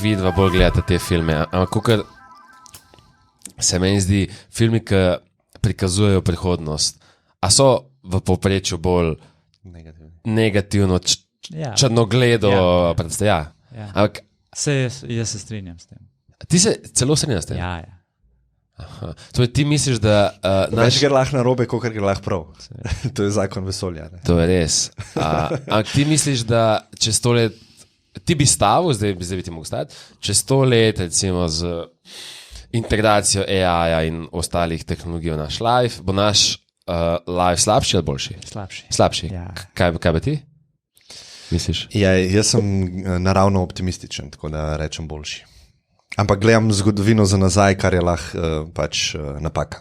vidva bolj gledate te filme, ampak kakor se meni zdi, filmi, ki prikazujejo prihodnost, a so v povprečju bolj negativno, črnogledo predstavlja? Ja. Ampak Jaz se strinjam s tem. ti se celo strinjaš s tem? Ja. Aha. Torej ti misliš, da Več gre lahko narobe, kot gre lahko prav. To je zakon vesolja. Ne? To je res. Ampak ti misliš, da čez 100 let, ti bi stavil, zdaj bi ti mogel stati, čez 100 let, recimo z integracijo AI-ja in ostalih tehnologij v naš life, bo naš life slabši ali boljši? Slabši. Ja. Kaj bi ti misliš? Ja, jaz sem naravno optimističen, tako da rečem boljši. Ampak gledam zgodovino za nazaj, kar je lahko napaka.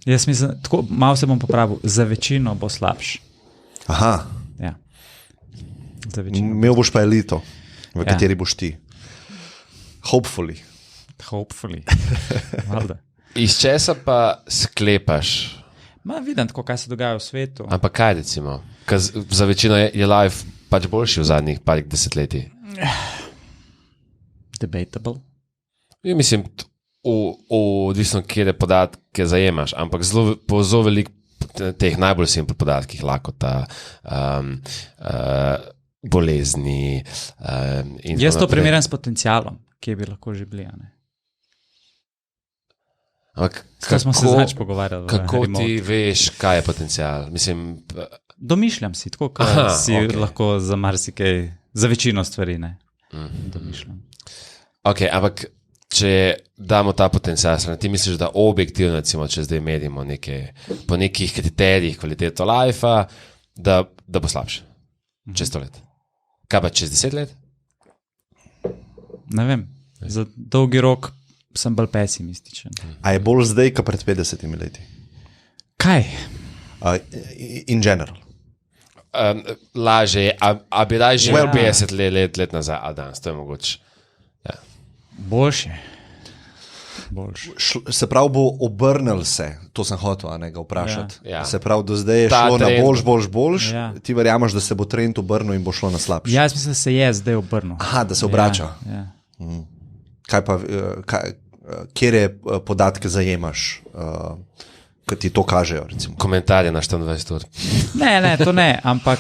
Jaz mislim, tako malo se bom popravil, za večino bo slabš. Aha, Ja. Za večino. imel boš pa elito, v kateri boš ti. Hopefully. Valjda. Iz česa pa sklepaš? Vidim tako, kaj se dogaja v svetu. Ampak kaj recimo? Ker za večino je life pač boljši v zadnjih parih desetletij. Debatable. Ja, mislim, odvisno, kje podatke zajemaš, ampak po zelo veliko teh najbolj simpel podatkih, lakota, bolezni. Jaz to primerjam s potencialom, kje bi lahko že bili. Kaj smo se zadnjič pogovarjali? Kako ti veš, kaj je potencial? Mislim, domišljam si, tako kot si lahko za marsikaj, za večino stvari, ne. Domišljam. Ok, ampak če damo ta potencial, ti misliš, da objektivno, recimo, če zdaj merimo po nekih kriterijih kvaliteto life-a, da bo slabše čez 100 let? Kaj pa čez 10 let? Ne vem, za dolgi rok sem bolj pesimističen. A je bolj zdaj, kot pred 50 leti? Kaj? In general. Laže je, a bi raje živel 50 let nazaj, ali danes, to je mogoče. Boljše. Se pravi, bo obrnil se, to sem hotel ga vprašati. Ja. Se pravi, do zdaj je šlo na boljš, ti verjameš, da se bo trend obrnil in bo šlo na slabše. Ja, jaz mislim, da se je zdaj obrnil. Aha, da se obrača. Ja. Kaj pa, kjer podatke zajemaš, ki ti to kažejo, recimo? Komentarje na 24 ur. Ne, to ne, ampak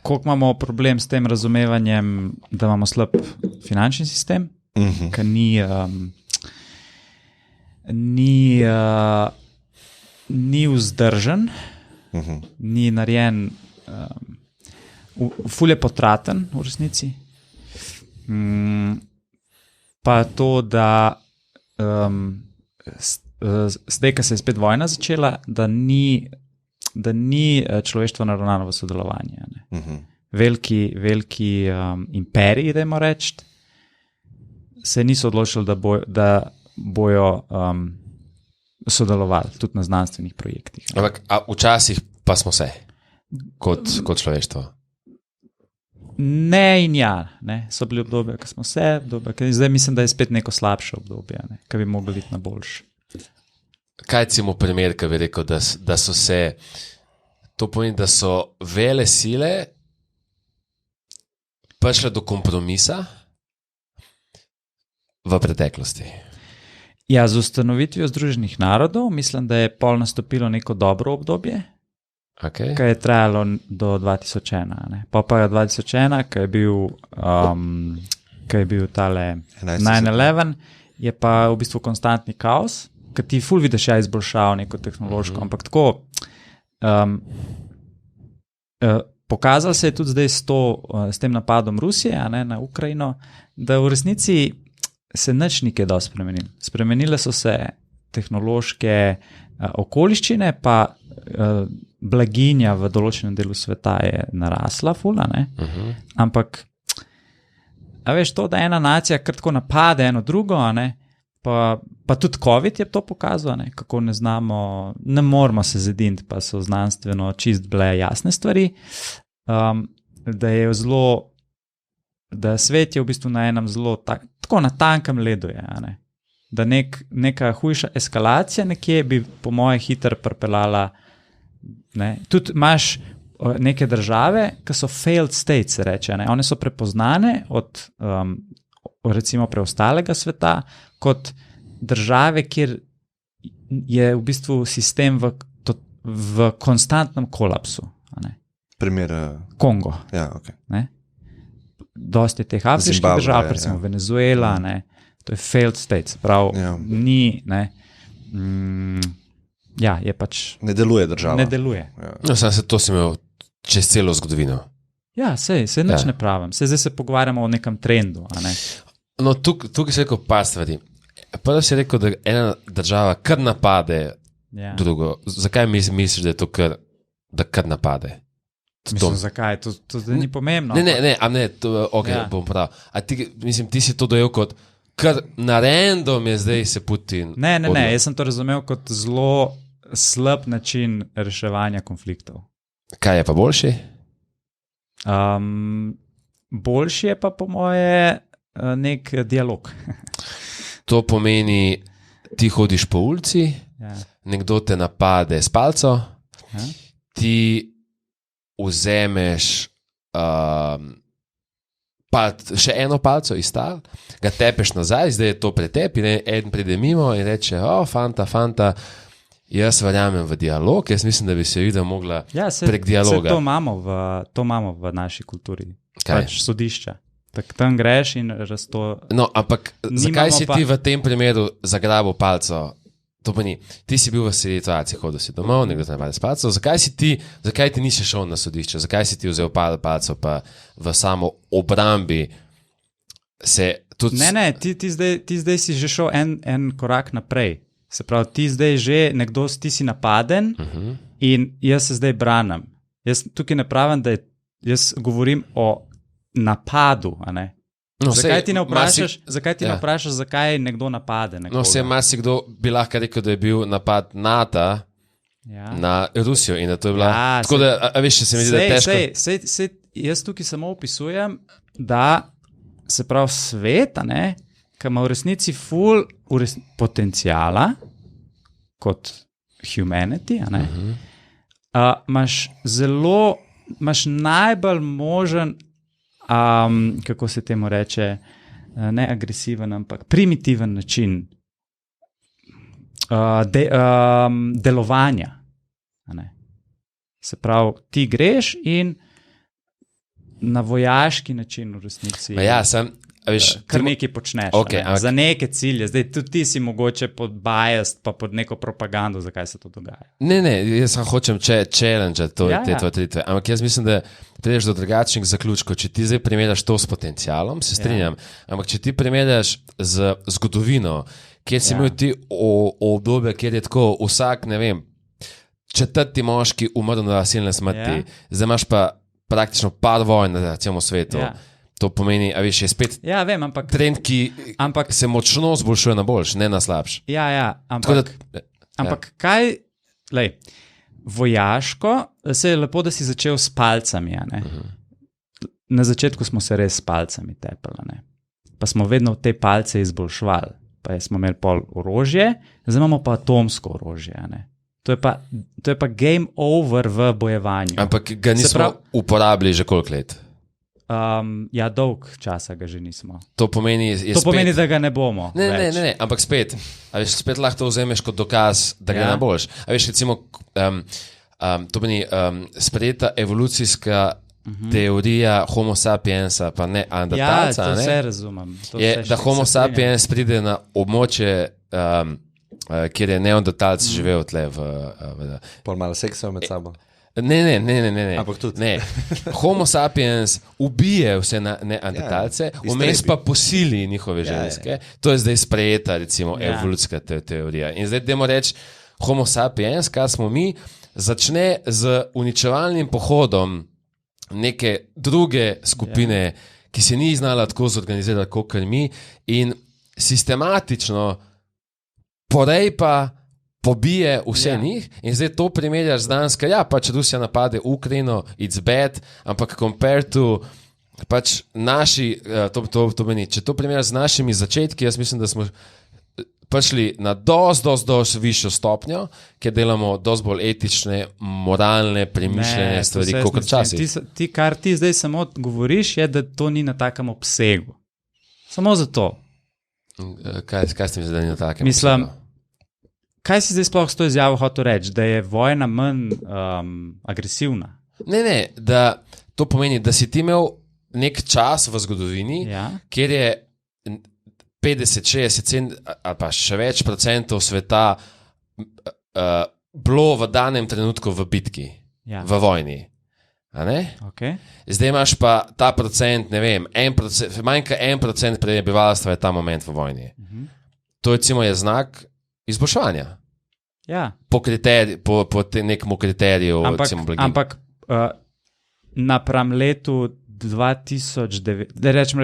koliko imamo problem s tem razumevanjem, da imamo slab finančni sistem, ki ni vzdržen, ni narejen, ful je potraten v resnici. Pa to, da zdaj, ko se je spet vojna začela, da ni človeštvo naravnano v sodelovanje. Veliki imperiji, dajmo reči, se niso odločili, da bojo sodelovali tudi na znanstvenih projektih. Ampak včasih pa smo se, kot človeštvo. Ne in ja, ne. So bili obdobja, ko smo se, zdaj mislim, da je spet neko slabše obdobje, ki bi mogli iti na boljše. Kaj recimo primer, ki bi rekel, da so se, to pomeni, da so vele sile prišle do kompromisa v preteklosti? Ja, z ustanovitvijo Združenih narodov mislim, da je pol nastopilo neko dobro obdobje, ki je trajalo do 2001. Pa 2001, ki je bil tale 9/11, je pa v bistvu konstantni kaos, ki ti ful vidiš izboljšav neko tehnološko, ampak tako pokazalo se je tudi zdaj s tem napadom Rusije na Ukrajino, da v resnici se nič ni kaj dosti spremenilo. Spremenile so se tehnološke okoliščine, pa blaginja v določenem delu sveta je narasla fula, ampak a veš to, da ena nacija kar tako napade eno drugo, pa tudi COVID je to pokazal, kako ne moramo se zediniti, pa so znanstveno čist bile jasne stvari, da je da svet je v bistvu na enem zelo tako na tankem ledu je, da neka hujša eskalacija nekje bi po moje hitro pripeljala, tudi imaš neke države, ki so failed states, se reče. Ne? One so prepoznane od recimo preostalega sveta kot države, kjer je v bistvu sistem v konstantnem kolapsu. A ne? Primer. Kongo. Ja, okay. Dosti teh afriških Zimbabve, držav, recimo Venezuela, ne? To je failed state, prav ni, ne? Je pač... Ne deluje država. Ne deluje. Ja. No, sam to si imel čez celo zgodovino. Ja, sej nič ne pravim. Zdaj se pogovarjamo o nekem trendu. Ne? No, tukaj si rekel par stvari. Prvo si rekel, da ena država kar napade drugo. Zakaj misliš, da je to kar napade? Mislim, zakaj? To zdaj ni pomembno. Ne, bom prav. A ti si to dojel kot kar na random je zdaj se Putin... Ne, jaz sem to razumel kot zelo slab način reševanja konfliktov. Kaj je pa boljši? Boljši je pa po moje nek dialog. To pomeni, ti hodiš po ulici, nekdo te napade s palco, ti vzameš še eno palco iz tal, ga tepeš nazaj, zdaj je to pretep in eden pride mimo in reče, fanta, jaz verjamem v dialog, jaz mislim, da bi se videla mogla prek dialoga. To imamo v naši kulturi. Kaj? Pač sodišča. Tak tam greš in razto... No, ampak zakaj si ti v tem primeru zagrabil palco? To pa ni. Ti si bil v situaciji, hodil si domov, nekdo te napade s palco. Zakaj ti nisi šel na sodišče? Zakaj si ti vzel palco pa v samo obrambi se tudi... Ne, ti zdaj si že šel en korak naprej. Se pravi, ti zdaj že ti si napaden in jaz se zdaj branim. Jaz tukaj ne pravim, da jaz govorim o napadu, a ne? No, zakaj ti ne vprašaš, zakaj nekdo napade nekoga? No, marsikdo bi lahko rekel, da je bil napad NATO na Rusijo in da to je bila... Tako da, veš, se mi zdi, da je težko... Jaz tukaj samo opisujem, da se pravi svet, ki ima v resnici ful potencijala kot humanity, imaš najbolj možen, kako se temu reče, ne agresiven, ampak primitiven način delovanja. Se pravi, ti greš in na vojaški način v resnici kar nekaj počneš. Za neke cilje. Zdaj tudi ti si mogoče pod bias pa pod neko propagando, zakaj se to dogaja. Ne, jaz sem hočem challenge te tvoje tritve. Ampak jaz mislim, da prideš do drugačnih zaključkov. Če ti zdaj primerjaš to s potencialom, se strinjam. Ampak če ti primerjaš z zgodovino, kjer si imel ti obdobje, kjer je tako vsak, ne vem, četrti moški umrl na nasilne smrti, zdaj imaš pa praktično par vojn na celem svetu. To pomeni, je spet trend, ki se močno zboljšuje na boljš, ne na slabš. Ampak kaj, vojaško, se je lepo, da si začel s palcami. Na začetku smo se res s palcami tepali, pa smo vedno te palce izboljšvali. Pa smo imeli pol orožje, zdaj imamo pa atomsko orožje. To je pa game over v bojevanju. Ampak ga nismo uporabili že koliko let? Dolg časa ga že nismo. To pomeni, da ga ne bomo. Ne, ampak spet lahko to vzameš kot dokaz, da ga ne boš. Recimo, to pomeni sprejeta evolucijska teorija Homo sapiensa, pa ne Andertalca. To vse razumem. Da Homo sapiens pride na območje, kjer je neandertalc živel tle Pol malo seksa med sabo. Ne. Ampak tudi. Ne. Homo sapiens ubije vse neandertalce, vmes pa posili njihove ženske. To je zdaj sprejeta, recimo, evolucijska teorija. In zdaj dajmo reči, Homo sapiens, kar smo mi, začne z uničevalnim pohodom neke druge skupine, ki se ni znala tako zorganizirati kot mi, in sistematično porej pa pobije vse njih in zdaj to primerjaš z Dansko. Pač Rusija napade Ukrajino, it's bad, ampak compared to pač naši, to meni, če to primerjaš z našimi začetki, jaz mislim, da smo prišli na dosti višjo stopnjo, kjer delamo dosti bolj etične, moralne, premišljene stvari, kot včasih. Kar ti zdaj samo govoriš, je, da to ni na takem obsegu. Samo zato. Kaj ste mi zdaj na takem Mislim, obsegu? Kaj si zdaj sploh s to izjavo hotel reči? Da je vojna manj agresivna? Ne, da to pomeni, da si ti imel nek čas v zgodovini, kjer je 50, 60 ali pa še več procentov sveta bilo v danem trenutku v bitki, v vojni. Okay. Zdaj imaš pa ta procent, ne vem, manjka 1% prebivalstva je ta moment v vojni. To recimo je znak izboljševanja. Ja. Po nekem kriteriju, recimo blaginje. Ampak napram letu 2009, da rečem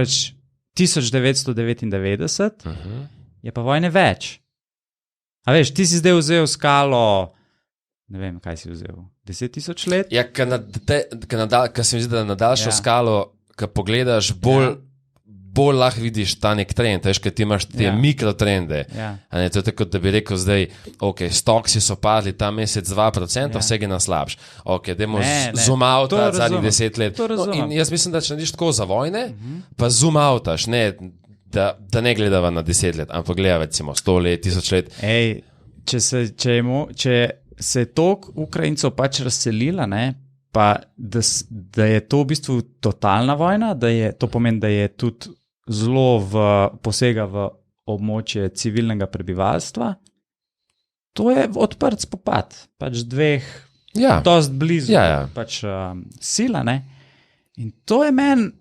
1999, je pa vojne več. A veš, ti si zdaj vzel skalo, ne vem, kaj si vzel, 10,000 let? Ja, ko se mi zdi, da na daljšo skalo, ko pogledaš, bolj lahko vidiš ta nek trend, veš, ker ti imaš te mikrotrende. To je tako, da bi rekel zdaj, ok, stoksi so padli ta mesec 2%, vse je na slabš. Ok, dajmo zoom out zadnjih 10 let. No, in jaz mislim, da če narediš tako za vojne, pa zoom outaš, ne, da ne gledava na 10 let, ampak gledava recimo 100 let, 1000 let. Ej, če se je toliko Ukrajincov pač razselila, ne, pa da je to v bistvu totalna vojna, to pomeni, da je tudi zelo posega v območje civilnega prebivalstva, to je odprt spopad, pač dveh dost blizu pač sila, ne. In to je meni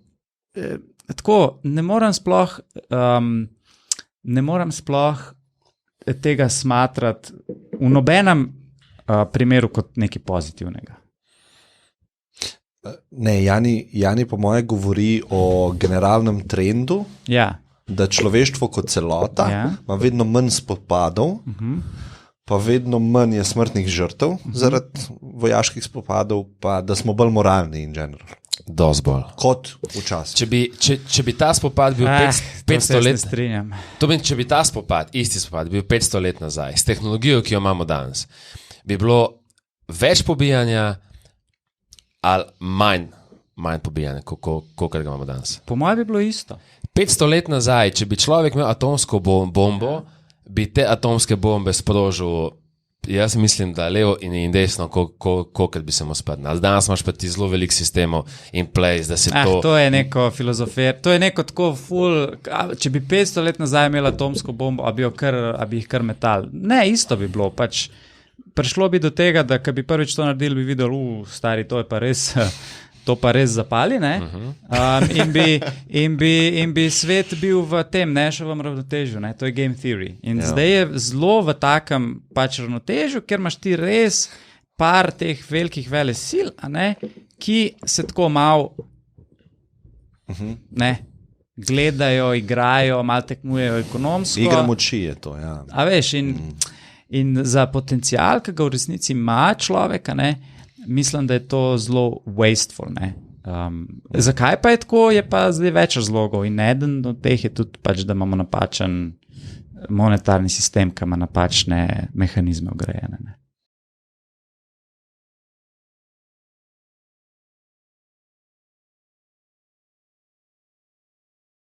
tako, ne moram sploh tega smatrati v nobenem primeru kot nekaj pozitivnega. Ne, Jani po moje govori o generalnem trendu, da človeštvo kot celota ima vedno manj spopadov, pa vedno manj je smrtnih žrtev zaradi vojaških spopadov, pa da smo bolj moralni in general. Dosti bolj. Kot včasih. Če bi ta spopad bil 500 let, to meni, če bi ta spopad, isti spopad, bil 500 let nazaj, s tehnologijo, ki jo imamo danes, bi bilo več pobijanja ali manj pobijanja, kot ga imamo danes. Po mojem bi bilo isto. 500 let nazaj, če bi človek imel atomsko bombo, bi te atomske bombe sprožil, jaz mislim, da levo in desno, kolikor bi se mu spadnil. Danes imaš pa ti zelo velik sistemov in place, da se to... To je neko filozofijo, to je neko tako če bi 500 let nazaj imel atomsko bombo, a bi jih kar metal. Ne, isto bi bilo, pač prišlo bi do tega, da ko bi prvič to naredili, bi videli, stari, to pa res zapali, ne? In bi svet bil v tem nešovem ravnotežju, ne? To je game theory. In zdaj je zelo v takem pač ravnotežju, ker imaš ti res par teh velikih velesil, ki se tako malo gledajo, igrajo, malo tekmujejo ekonomsko. Igra moči je to, ja. A veš, in za potencial, ki ga v resnici ima človek, mislim, da je to zelo wasteful. Zakaj pa je tako, je pa zdaj več razlogov in eden od teh je tudi pač, da imamo napačen monetarni sistem, ki ima napačne mehanizme vgrajene.